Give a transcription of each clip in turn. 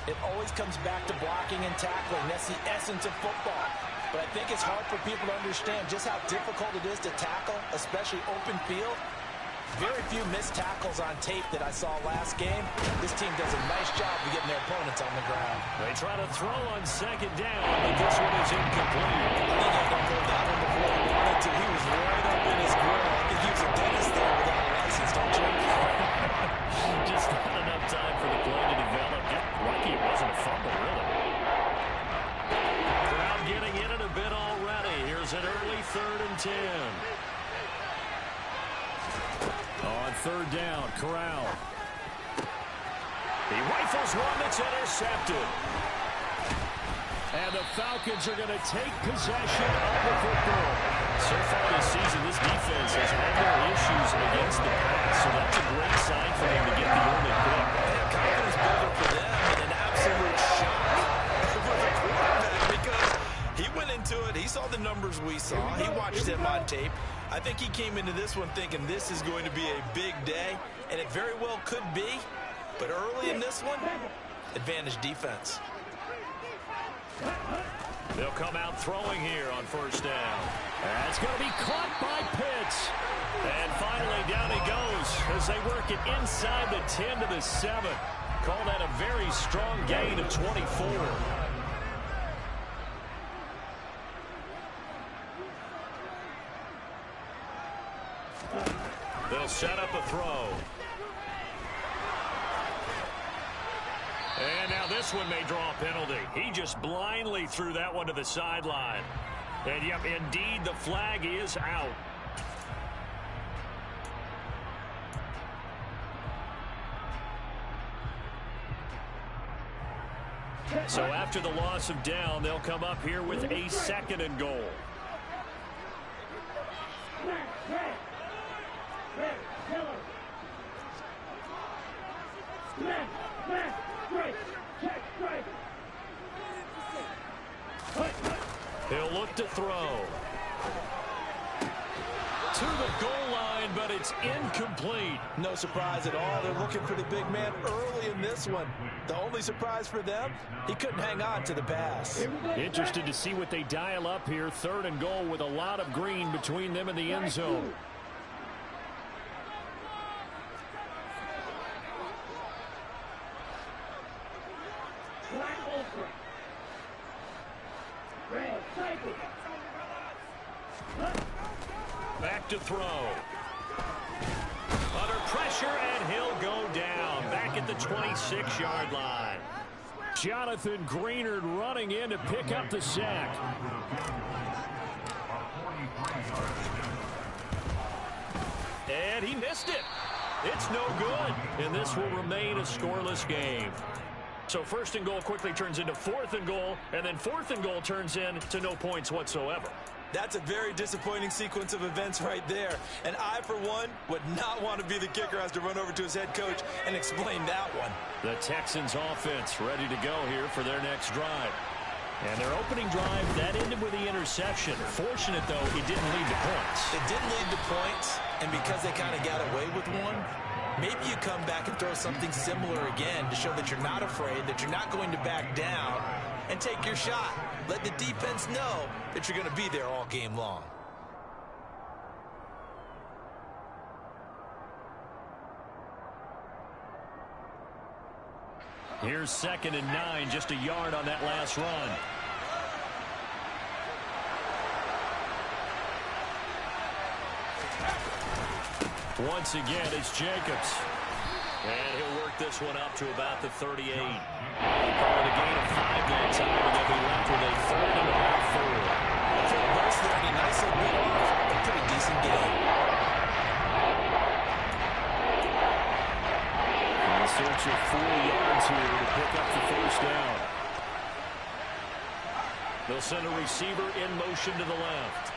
It always comes back to blocking and tackling. That's the essence of football. But I think it's hard for people to understand just how difficult it is to tackle, especially open field. Very few missed tackles on tape that I saw last game. This team does a nice job of getting their opponents on the ground. They try to throw on second down, but this one is incomplete. I think he had to that one before he wanted to. He was right up in his grill. I think he was a dentist there without a license, don't you? Just not enough time for the play to develop. Get lucky it wasn't a fumble, really. Crowd getting in it a bit already. Here's an early 3rd and 10. On 3rd down, Corral. He rifles one that's intercepted. And the Falcons are going to take possession of the football. So far this season, this defense has had their issues against the pass, so that's a great sign for them to get the early pick. Confidence builder for them and an absolute shock for the quarterback because he went into it. He saw the numbers we saw. He watched them on tape. I think he came into this one thinking this is going to be a big day, and it very well could be. But early in this one, advantage defense. They'll come out throwing here on 1st down. That's going to be caught by Pitts. And finally down he goes as they work it inside the 10 to the 7. Call that a very strong gain of 24. They'll set up a throw. And now this one may draw a penalty. He just blindly threw that one to the sideline. And, yep, indeed, the flag is out. So after the loss of down, they'll come up here with a 2nd and goal. He'll look to throw. To the goal line, but it's incomplete. No surprise at all. They're looking for the big man early in this one. The only surprise for them, he couldn't hang on to the pass. Interested to see what they dial up here. 3rd and goal with a lot of green between them and the end zone. Back to throw. Under pressure, and he'll go down. Back at the 26-yard line. Jonathan Greenard running in to pick up the sack. And he missed it. It's no good. And this will remain a scoreless game. So 1st and goal quickly turns into 4th and goal, and then 4th and goal turns into no points whatsoever. That's a very disappointing sequence of events right there. And I, for one, would not want to be the kicker has to run over to his head coach and explain that one. The Texans offense ready to go here for their next drive. And their opening drive, that ended with the interception. Fortunate, though, it didn't lead to points. It didn't lead to points, and because they kind of got away with one, maybe you come back and throw something similar again to show that you're not afraid, that you're not going to back down, and take your shot. Let the defense know that you're going to be there all game long. Here's 2nd and 9, just a yard on that last run. Once again, it's Jacobs. And he'll work this one up to about the 38. Call it a gain of 5 that time, and they'll be left with a 3rd and about 4. For the most there, he nicely went off a pretty decent game. In search of 4 yards here to pick up the 1st down. They'll send a receiver in motion to the left.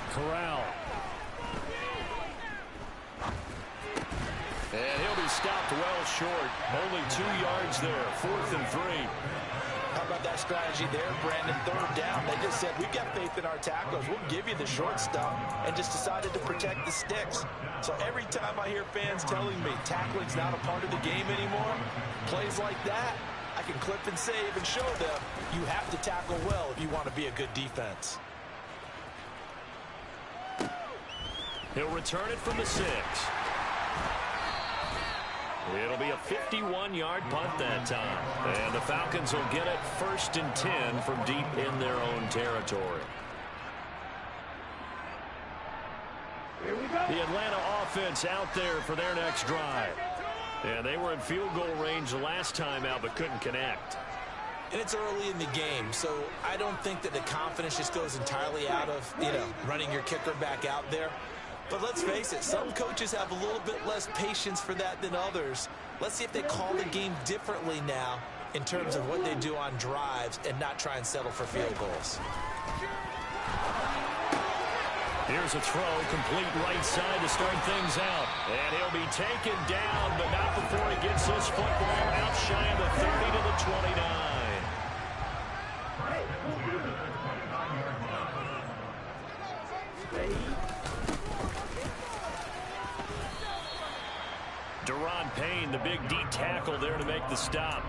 Corral. And he'll be stopped well short. Only 2 yards there. 4th and 3. How about that strategy there, Brandon? Third down, they just said, we've got faith in our tackles. We'll give you the short stuff, and just decided to protect the sticks. So every time I hear fans telling me tackling's not a part of the game anymore, plays like that, I can clip and save and show them you have to tackle well if you want to be a good defense. He'll return it from the 6. It'll be a 51-yard punt that time. And the Falcons will get it 1st and 10 from deep in their own territory. The Atlanta offense out there for their next drive. And they were in field goal range the last time out but couldn't connect. And it's early in the game, so I don't think that the confidence just goes entirely out of, running your kicker back out there. But let's face it, some coaches have a little bit less patience for that than others. Let's see if they call the game differently now in terms of what they do on drives and not try and settle for field goals. Here's a throw, complete right side to start things out. And he'll be taken down, but not before he gets his football out shy of the 30 to the 29. Deron Payne, the big D tackle there to make the stop.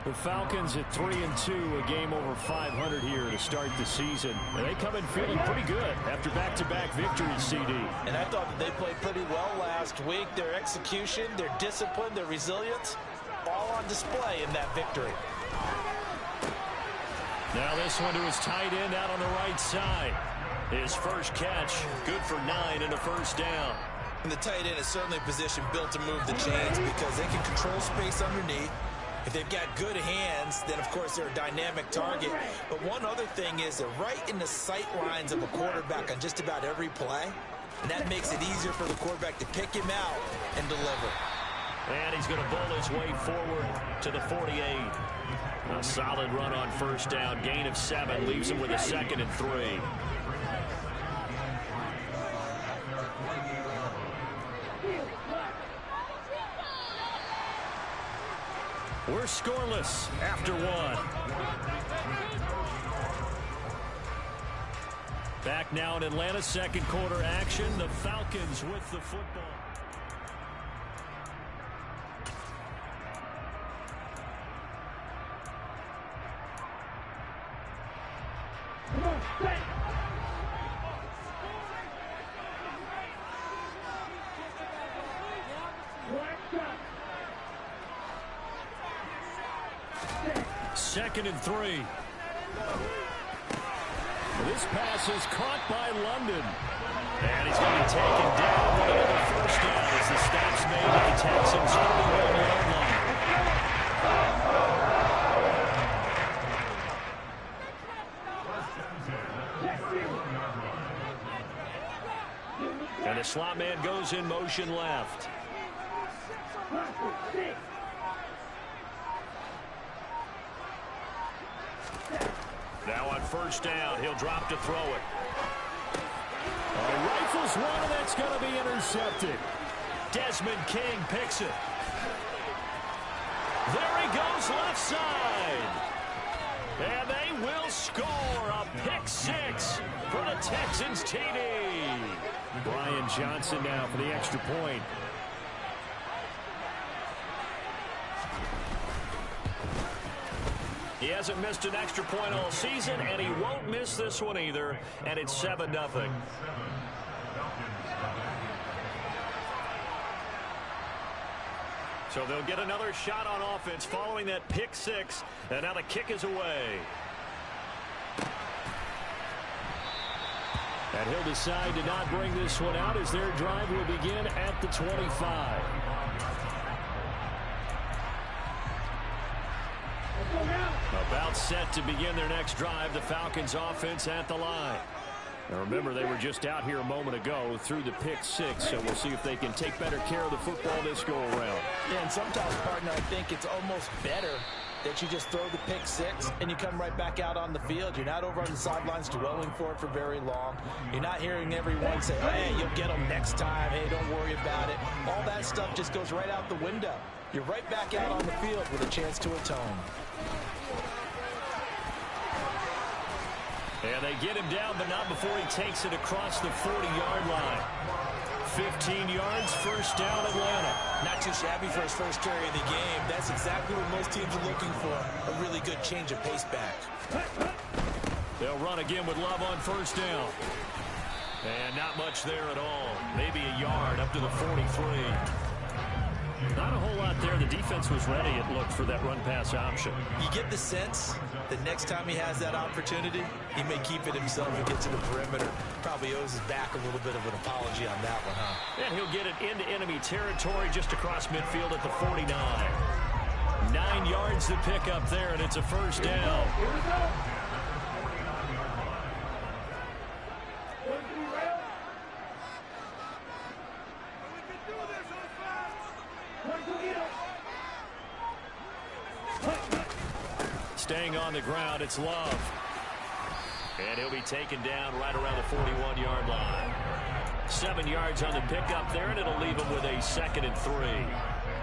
The Falcons at 3-2, a game over 500 here to start the season. And they come in feeling pretty good after back-to-back victories, CD. And I thought that they played pretty well last week. Their execution, their discipline, their resilience, all on display in that victory. Now this one to his tight end out on the right side. His first catch, good for 9 and a first down. And the tight end is certainly a position built to move the chains because they can control space underneath. If they've got good hands, then of course they're a dynamic target. But one other thing is they're right in the sight lines of a quarterback on just about every play. And that makes it easier for the quarterback to pick him out and deliver. And he's going to bowl his way forward to the 48. A solid run on first down. Gain of 7 leaves him with a 2nd and 3. We're scoreless after 1. Back now in Atlanta, second quarter action. The Falcons with the football. Second and 3. This pass is caught by London. And he's going to be taken down with another first down as the stop's made at the Texans' 41-yard line. And the slot man goes in motion left. Now on first down, he'll drop to throw it. Rifles one, and that's going to be intercepted. Desmond King picks it. There he goes left side. And they will score a pick 6 for the Texans TD. Brian Johnson now for the extra point. He hasn't missed an extra point all season, and he won't miss this one either, and it's 7-0. So they'll get another shot on offense following that pick 6, and now the kick is away. And he'll decide to not bring this one out as their drive will begin at the 25. About set to begin their next drive, the Falcons offense at the line. Now remember, they were just out here a moment ago through the pick 6, so we'll see if they can take better care of the football this go-around. Yeah, and sometimes, partner, I think it's almost better that you just throw the pick 6 and you come right back out on the field. You're not over on the sidelines dwelling for it for very long. You're not hearing everyone say, hey, you'll get them next time. Hey, don't worry about it. All that stuff just goes right out the window. You're right back out on the field with a chance to atone. And they get him down, but not before he takes it across the 40-yard line. 15 yards, first down, Atlanta. Not too shabby for his first carry of the game. That's exactly what most teams are looking for, a really good change of pace back. They'll run again with Love on first down. And not much there at all. Maybe a yard up to the 43. Not a whole lot there. The defense was ready, it looked, for that run-pass option. You get the sense that next time he has that opportunity, he may keep it himself and get to the perimeter. Probably owes his back a little bit of an apology on that one, huh? And he'll get it into enemy territory just across midfield at the 49. 9 yards to pick up there, and it's a first down. Here we go. Staying on the ground, it's Love. And he'll be taken down right around the 41-yard line. 7 yards on the pickup there, and it'll leave him with a 2nd and 3.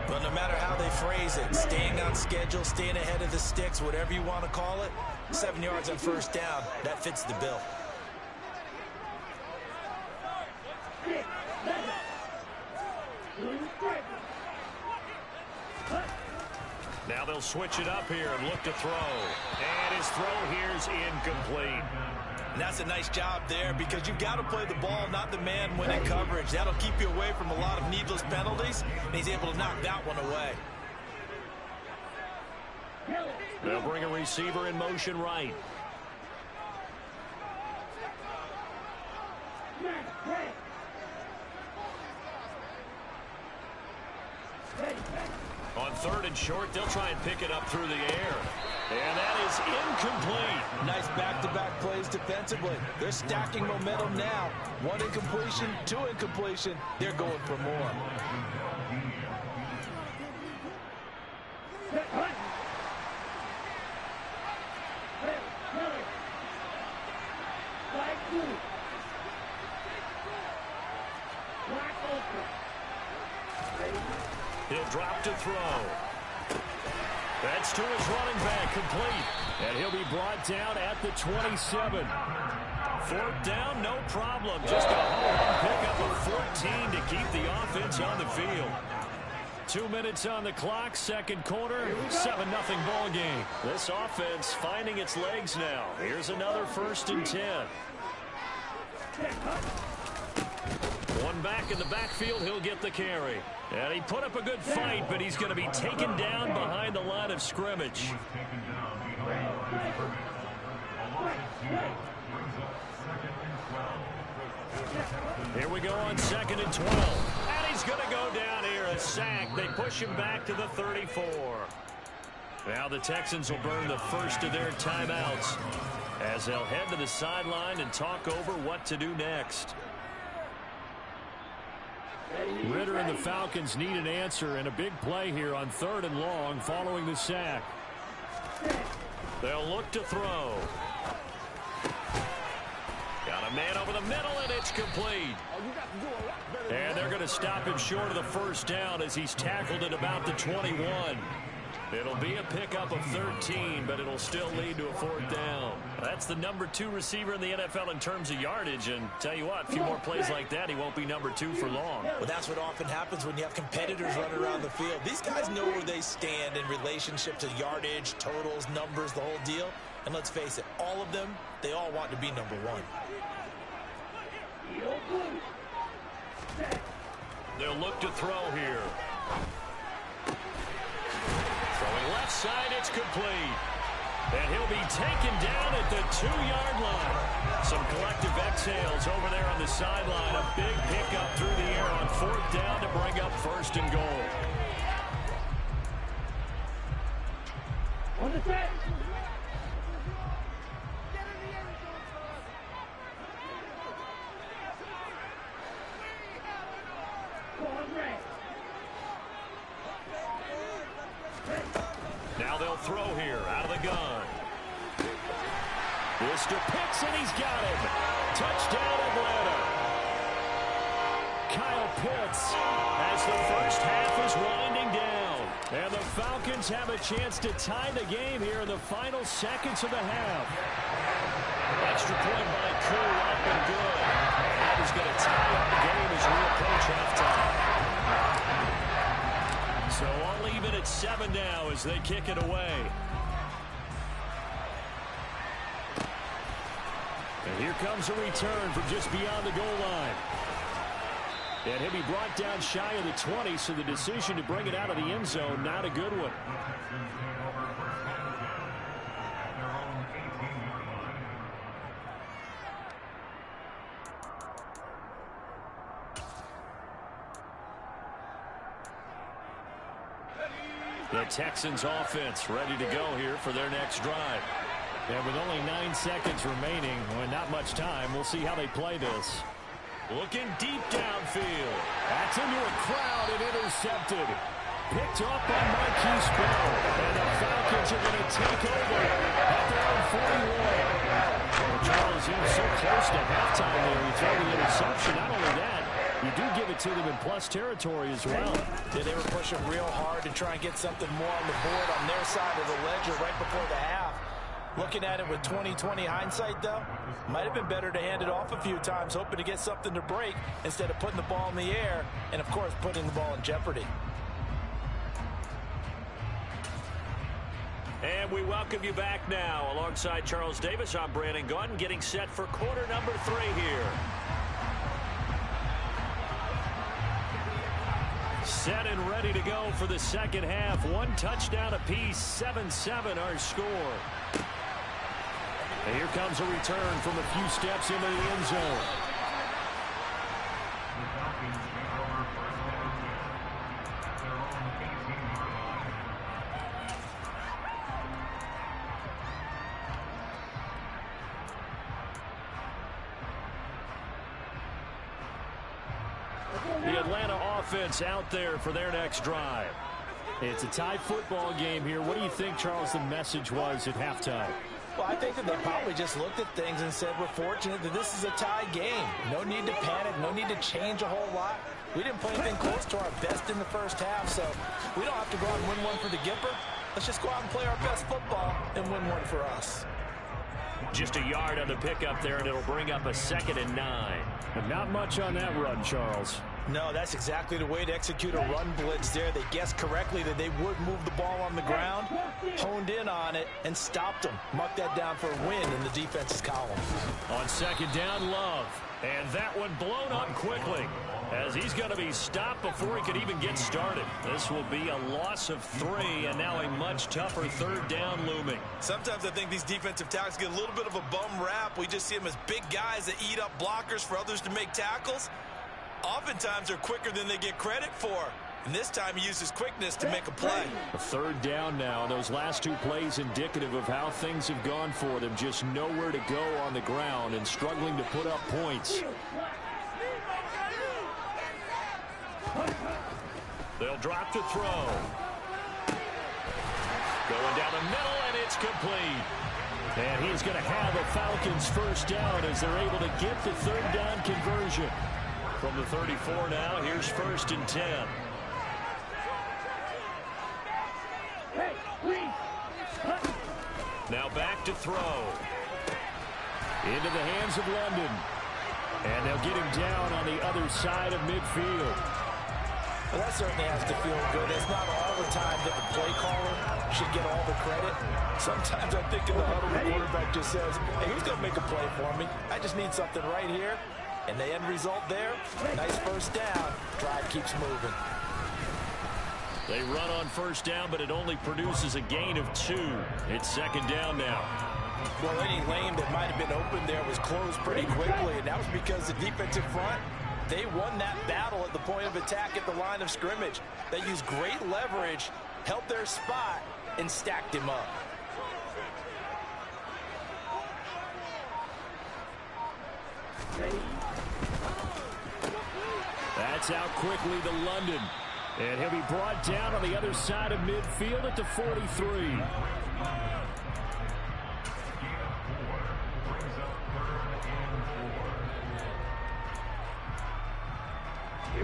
But no matter how they phrase it, staying on schedule, staying ahead of the sticks, whatever you want to call it, 7 yards on first down, that fits the bill. Now they'll switch it up here and look to throw. And his throw here's incomplete. And that's a nice job there because you've got to play the ball, not the man when in coverage. That'll keep you away from a lot of needless penalties, and he's able to knock that one away. They'll bring a receiver in motion right. On 3rd and short, they'll try and pick it up through the air. And that is incomplete. Nice back-to-back plays defensively. They're stacking momentum now. 1 incompletion, 2 incompletion. They're going for more. He'll drop to throw. That's to his running back, complete. And he'll be brought down at the 27. 4th down, no problem. Just a home pickup of 14 to keep the offense on the field. 2 minutes on the clock, 2nd quarter, 7-0 ball game. This offense finding its legs now. Here's another 1st and 10. One back in the backfield, he'll get the carry. And he put up a good fight, but he's going to be taken down behind the line of scrimmage. Here we go on 2nd and 12. And he's going to go down here, a sack. They push him back to the 34. Now the Texans will burn the first of their timeouts as they'll head to the sideline and talk over what to do next. Ridder and the Falcons need an answer and a big play here on 3rd and long following the sack. They'll look to throw. Got a man over the middle, and it's complete. And they're going to stop him short of the first down as he's tackled at about the 21. It'll be a pickup of 13, but it'll still lead to a 4th down. That's the number 2 receiver in the NFL in terms of yardage, and tell you what, a few more plays like that, he won't be number 2 for long. Well, that's what often happens when you have competitors running around the field. These guys know where they stand in relationship to yardage, totals, numbers, the whole deal. And let's face it, all of them, they all want to be number 1. They'll look to throw here. Throwing left side, it's complete. And he'll be taken down at the 2-yard line. Some collective exhales over there on the sideline. A big pickup through the air on 4th down to bring up 1st and goal. On the set. Now they'll throw here out of the gun. This to Pitts, and he's got him. Touchdown, Atlanta. Kyle Pitts as the first half is winding down. And the Falcons have a chance to tie the game here in the final seconds of the half. Extra point by Koo, up and good. That is going to tie up the game as we approach halftime. So all even at 7 now as they kick it away. And here comes a return from just beyond the goal line. And he'll be brought down shy of the 20, so the decision to bring it out of the end zone, not a good one. The Texans offense ready to go here for their next drive. And with only 9 seconds remaining, well, not much time, we'll see how they play this. Looking deep downfield. That's into a crowd and intercepted. Picked off by Marquise Bell. And the Falcons are going to take over at their own 41. Well, Charles, he was so close to halftime there. He threw the interception. Not only that, you do give it to them in plus territory as well. Yeah, they were pushing real hard to try and get something more on the board on their side of the ledger right before the half. Looking at it with 20/20 hindsight, though, might have been better to hand it off a few times, hoping to get something to break instead of putting the ball in the air and, of course, putting the ball in jeopardy. And we welcome you back now. Alongside Charles Davis, I'm Brandon Gaudin, getting set for quarter number 3 here. Set and ready to go for the second half. 1 touchdown apiece, 7-7 our score. And here comes a return from a few steps into the end zone. The Atlanta offense out there for their next drive. It's a tie football game here. What do you think, Charles, the message was at halftime? Well, I think that they probably just looked at things and said, we're fortunate that this is a tie game. No need to panic. No need to change a whole lot. We didn't play anything close to our best in the first half, so we don't have to go out and win one for the Gipper. Let's just go out and play our best football and win one for us. Just a yard on the pickup there, and it'll bring up a 2nd and 9. And not much on that run, Charles. No, that's exactly the way to execute a run blitz there. They guessed correctly that they would move the ball on the ground, honed in on it, and stopped them. Marked that down for a win in the defense's column. On 2nd down, Love. And that one blown up quickly as he's going to be stopped before he could even get started. This will be a loss of 3, and now a much tougher 3rd down looming. Sometimes I think these defensive tackles get a little bit of a bum rap. We just see them as big guys that eat up blockers for others to make tackles. Oftentimes they're quicker than they get credit for. And this time he uses quickness to make a play. A 3rd down now. Those last 2 plays indicative of how things have gone for them. Just nowhere to go on the ground and struggling to put up points. They'll drop to throw. Going down the middle, and it's complete. And he's going to have a Falcons 1st down as they're able to get the 3rd down conversion. From the 34 now, here's 1st and 10. Now back to throw. Into the hands of London. And they'll get him down on the other side of midfield. Well, that certainly has to feel good. It's not all the time that the play caller should get all the credit. Sometimes I think in the huddle, the quarterback just says, hey, who's going to make a play for me? I just need something right here. And the end result there, nice 1st down. Drive keeps moving. They run on 1st down, but it only produces a gain of 2. It's 2nd down now. Well, any lane that might have been open there was closed pretty quickly, and that was because the defensive front, they won that battle at the point of attack at the line of scrimmage. They used great leverage, held their spot, and stacked him up. That's out quickly to London. And he'll be brought down on the other side of midfield at the 43.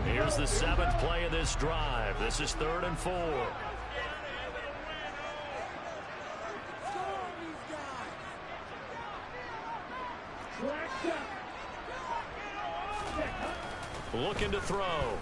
Here's the 7th play of this drive. This is 3rd and 4. Looking to throw.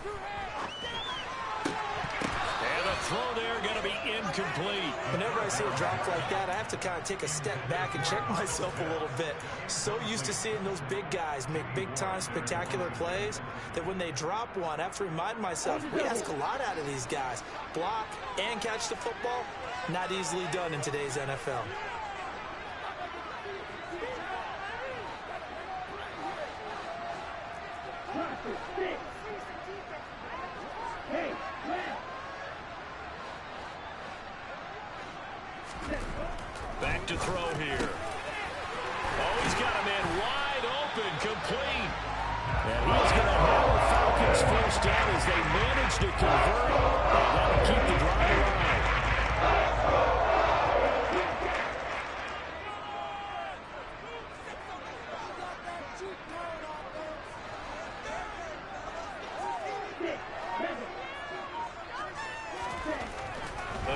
And the throw there going to be incomplete. Whenever I see a drop like that, I have to kind of take a step back and check myself a little bit. So used to seeing those big guys make big-time spectacular plays that when they drop one, I have to remind myself, we ask a lot out of these guys. Block and catch the football, not easily done in today's NFL. Back to throw here. Oh, he's got a man wide open, complete. And he's going to have the Falcons first down as they manage to convert. And that'll keep the drive alive.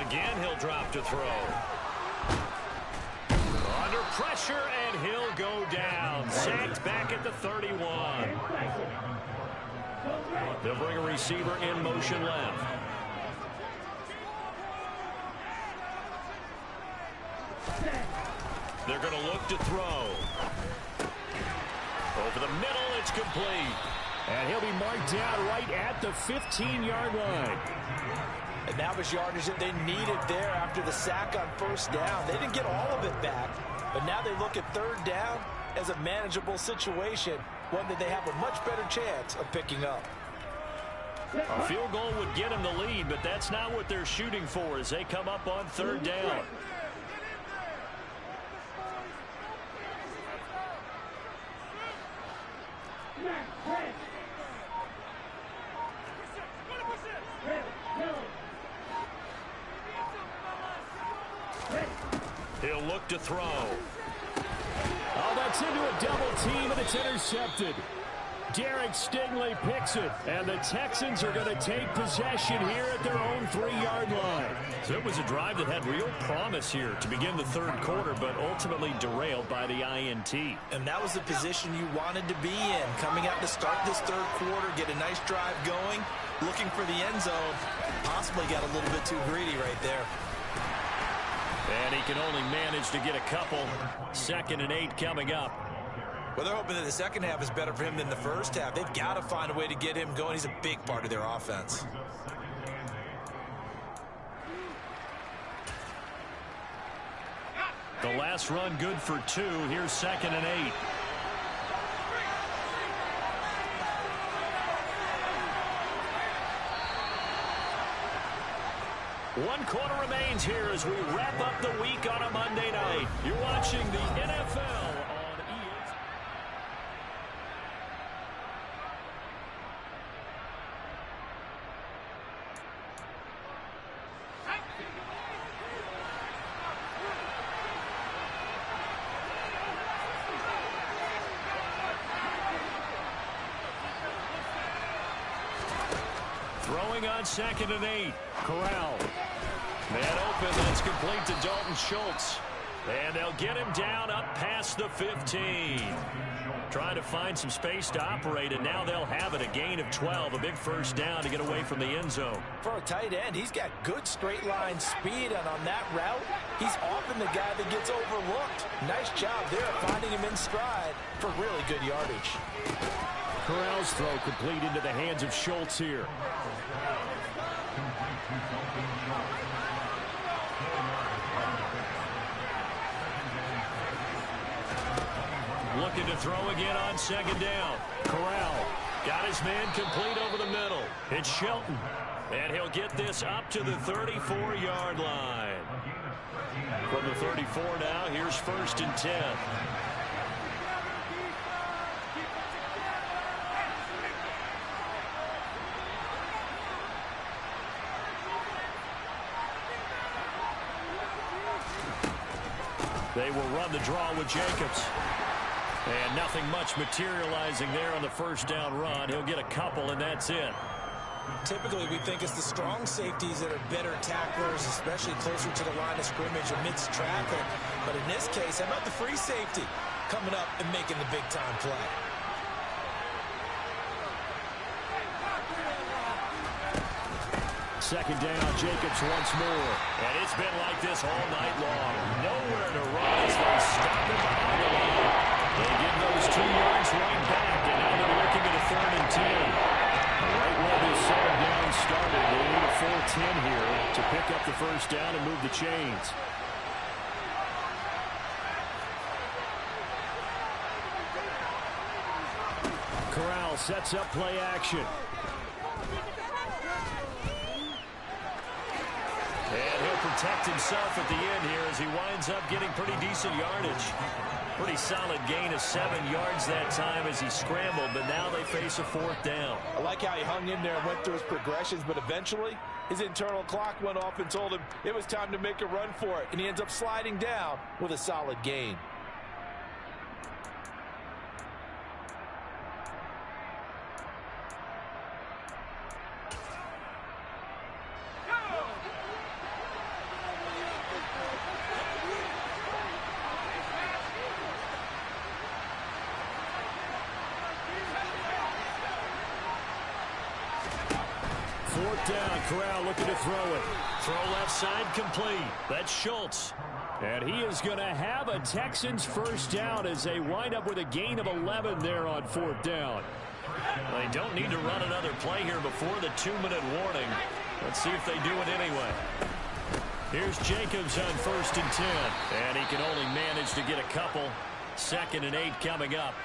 Again, he'll drop to throw. Under pressure, and he'll go down. Sacked back at the 31. They'll bring a receiver in motion left. They're going to look to throw. Over the middle, it's complete. And he'll be marked down right at the 15-yard line. And that was yardage that they needed there after the sack on first down. They didn't get all of it back, but now they look at third down as a manageable situation, one that they have a much better chance of picking up. A field goal would get them the lead, but that's not what they're shooting for as they come up on third down. He'll look to throw. Oh, that's into a double team, and it's intercepted. Derek Stingley picks it, and the Texans are going to take possession here at their own 3-yard line. So it was a drive that had real promise here to begin the third quarter, but ultimately derailed by the INT. And that was the position you wanted to be in, coming out to start this third quarter, get a nice drive going, looking for the end zone. Possibly got a little bit too greedy right there. And he can only manage to get a couple. 2nd and 8 coming up. Well, they're hoping that the second half is better for him than the first half. They've got to find a way to get him going. He's a big part of their offense. The last run good for 2. Here's 2nd and 8. One quarter remains here as we wrap up the week on a Monday night. You're watching the NFL on ESPN. Throwing on 2nd and 8. Corral. Man open, that's complete to Dalton Schultz. And they'll get him down up past the 15. Trying to find some space to operate, and now they'll have it. A gain of 12, a big first down to get away from the end zone. For a tight end, he's got good straight line speed, and on that route, he's often the guy that gets overlooked. Nice job there, finding him in stride for really good yardage. Corral's throw complete into the hands of Schultz here. Looking to throw again on 2nd down. Corral got his man complete over the middle. It's Shelton. And he'll get this up to the 34-yard line. From the 34 now, here's 1st and 10. They will run the draw with Jacobs. And nothing much materializing there on the first down run. He'll get a couple, and that's it. Typically, we think it's the strong safeties that are better tacklers, especially closer to the line of scrimmage amidst traffic. But in this case, how about the free safety coming up and making the big-time play? Second down, Jacobs once more. And it's been like this all night long. Nowhere to run as they stop it behind the line. They get those 2 yards right back, and now they're looking at a 3rd and 10. Right where this second down started, they need a full 10 here to pick up the first down and move the chains. Corral sets up play action. And he'll protect himself at the end here as he winds up getting pretty decent yardage. Pretty solid gain of 7 yards that time as he scrambled, but now they face a 4th down. I like how he hung in there and went through his progressions, but eventually his internal clock went off and told him it was time to make a run for it, and he ends up sliding down with a solid gain. Down, Corral looking to throw it. Throw left side complete. That's Schultz. And he is going to have a Texans first down as they wind up with a gain of 11 there on 4th down. They don't need to run another play here before the 2-minute warning. Let's see if they do it anyway. Here's Jacobs on 1st and 10. And he can only manage to get a couple. 2nd and 8 coming up.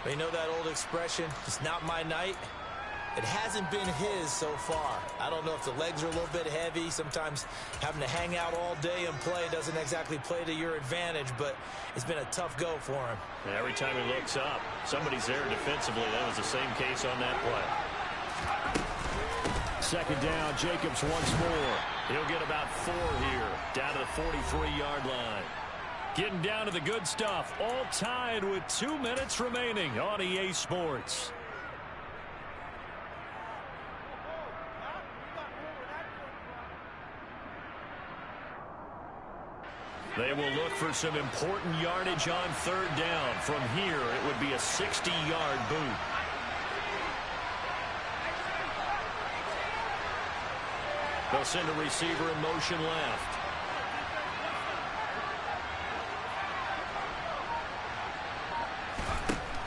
You know that old expression, it's not my night? It hasn't been his so far. I don't know if the legs are a little bit heavy. Sometimes having to hang out all day and play doesn't exactly play to your advantage, but it's been a tough go for him. And every time he looks up, somebody's there defensively. That was the same case on that play. 2nd down, Jacobs once more. He'll get about 4 here, down to the 43-yard line. Getting down to the good stuff, all tied with 2 minutes remaining on EA Sports. They will look for some important yardage on 3rd down. From here, it would be a 60-yard boot. They'll send a receiver in motion left.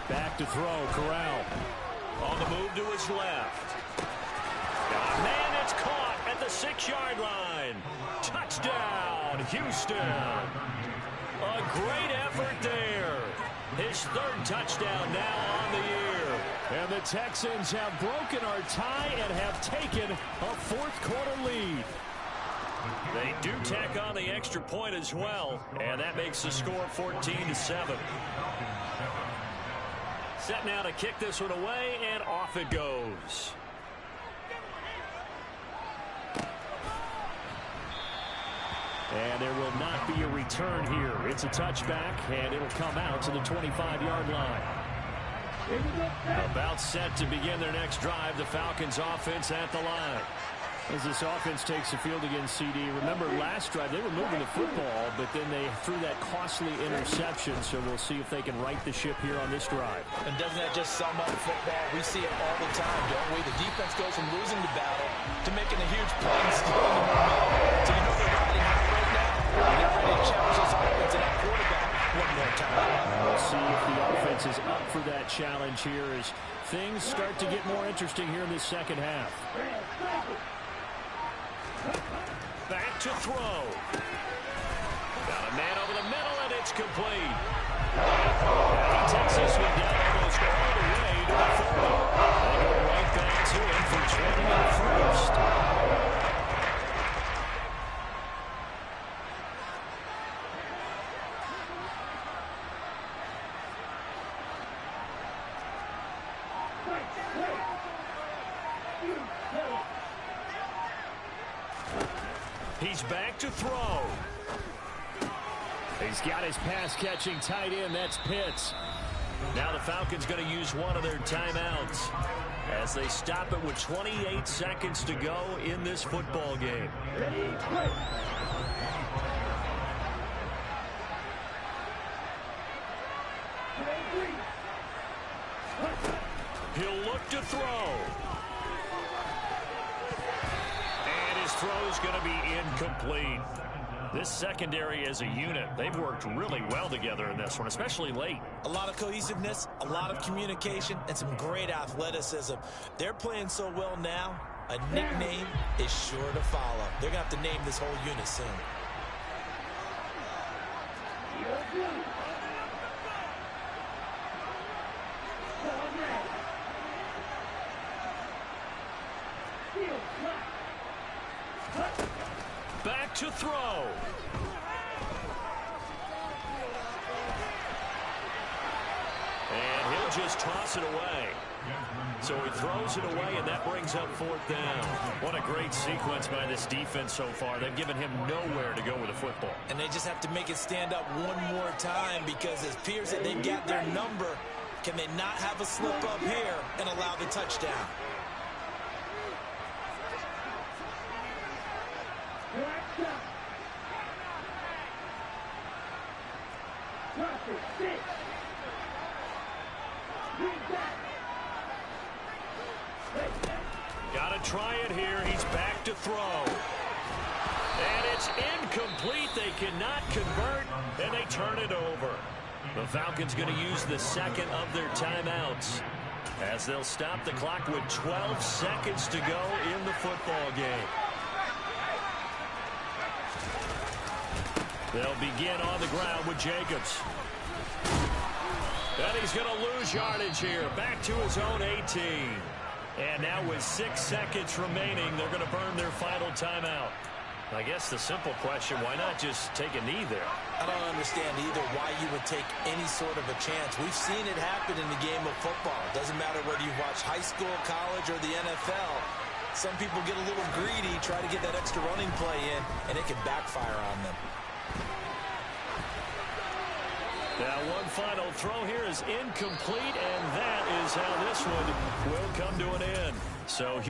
Back to throw, Corral. On the move to his left. Man, it's caught at the 6-yard line. Touchdown, Houston. A great effort there. His 3rd touchdown now on the year. And the Texans have broken our tie and have taken a 4th quarter lead. They do tack on the extra point as well, and that makes the score 14-7. Set now to kick this one away, and off it goes. And there will not be a return here. It's a touchback, and it'll come out to the 25-yard line. About set to begin their next drive, the Falcons offense at the line. As this offense takes the field against CD, remember last drive they were moving the football, but then they threw that costly interception, so we'll see if they can right the ship here on this drive. And doesn't that just sum up football? We see it all the time, don't we? The defense goes from losing the battle to making a huge play and stealing the momentum. So you know they're riding high right now. They're ready to challenge this offense and that quarterback one more time. We'll see if the offense is up for that challenge here as things start to get more interesting here in this second half. Back to throw. Got a man over the middle, and it's complete. And he takes this one down almost all the way to the 40. They go right back to him for 20 on 1st. He's back to throw. He's got his pass-catching tight end. That's Pitts. Now the Falcons going to use one of their timeouts as they stop it with 28 seconds to go in this football game. He'll look to throw. throw is going to be incomplete. This secondary as a unit, they've worked really well together in this one, especially late. A lot of cohesiveness, a lot of communication, and some great athleticism. They're playing so well now, a nickname is sure to follow. They're going to have to name this whole unit soon. Back to throw. And he'll just toss it away. So he throws it away, and that brings up fourth down. What a great sequence by this defense so far. They've given him nowhere to go with the football. And they just have to make it stand up one more time because it appears that they've got their number. Can they not have a slip up here and allow the touchdown? Got to try it here. He's back to throw. And it's incomplete. They cannot convert, and they turn it over. The Falcons going to use the second of their timeouts as they'll stop the clock with 12 seconds to go in the football game. They'll begin on the ground with Jacobs. And he's going to lose yardage here. Back to his own 18. And now with 6 seconds remaining, they're going to burn their final timeout. I guess the simple question, why not just take a knee there? I don't understand either why you would take any sort of a chance. We've seen it happen in the game of football. It doesn't matter whether you watch high school, college, or the NFL. Some people get a little greedy, try to get that extra running play in, and it can backfire on them. Now one final throw here is incomplete, and that is how this one will come to an end. So